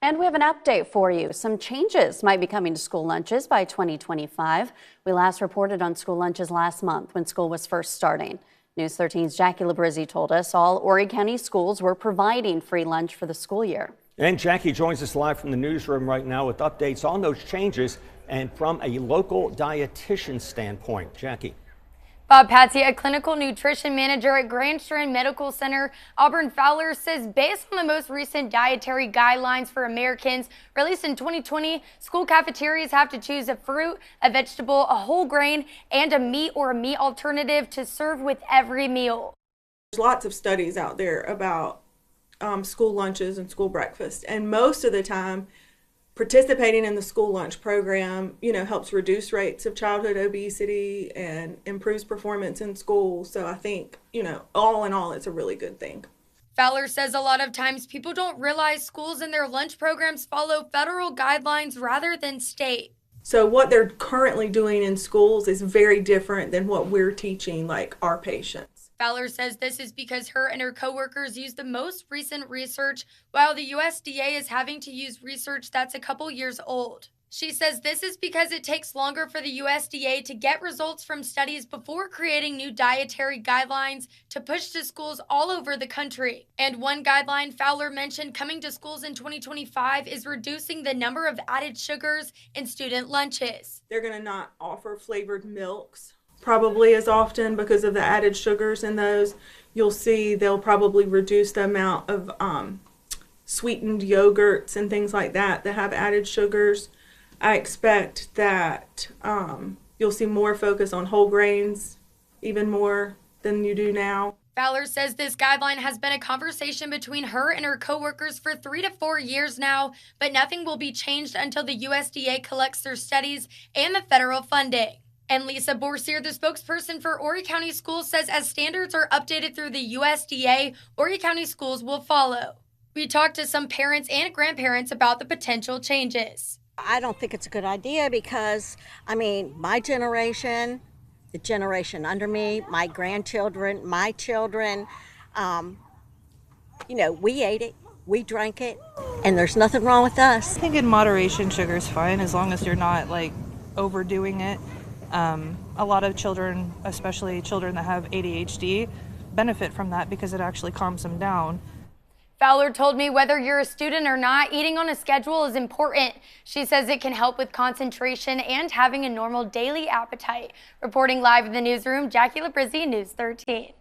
And we have an update for you. Some changes might be coming to school lunches by 2025. We last reported on school lunches last month when school was first starting. News 13's Jackie Labrizzi told us all Horry County schools were providing free lunch for the school year. And Jackie joins us live from the newsroom right now with updates on those changes and from a local dietitian standpoint. Jackie. Bob Patsy, a clinical nutrition manager at Grand Strand Medical Center, Auburn Fowler, says based on the most recent dietary guidelines for Americans released in 2020, school cafeterias have to choose a fruit, a vegetable, a whole grain, and a meat or a meat alternative to serve with every meal. There's lots of studies out there about school lunches and school breakfast, and most of the time participating in the school lunch program, helps reduce rates of childhood obesity and improves performance in school. So I think, all in all, it's a really good thing. Fowler says a lot of times people don't realize schools and their lunch programs follow federal guidelines rather than state. So what they're currently doing in schools is very different than what we're teaching, like our patients. Fowler says this is because her and her coworkers use the most recent research, while the USDA is having to use research that's a couple years old. She says this is because it takes longer for the USDA to get results from studies before creating new dietary guidelines to push to schools all over the country. And one guideline Fowler mentioned coming to schools in 2025 is reducing the number of added sugars in student lunches. They're going to not offer flavored milks probably as often because of the added sugars in those. You'll see they'll probably reduce the amount of sweetened yogurts and things like that have added sugars. I expect that you'll see more focus on whole grains, even more than you do now. Fowler says this guideline has been a conversation between her and her coworkers for 3 to 4 years now, but nothing will be changed until the USDA collects their studies and the federal funding. And Lisa Borsier, the spokesperson for Horry County Schools, says as standards are updated through the USDA, Horry County Schools will follow. We talked to some parents and grandparents about the potential changes. I don't think it's a good idea because, my generation, the generation under me, my grandchildren, my children, we ate it, we drank it, and there's nothing wrong with us. I think in moderation, sugar's fine as long as you're not overdoing it. A lot of children, especially children that have ADHD, benefit from that because it actually calms them down. Fowler told me whether you're a student or not, eating on a schedule is important. She says it can help with concentration and having a normal daily appetite. Reporting live in the newsroom, Jackie Labrizzi, News 13.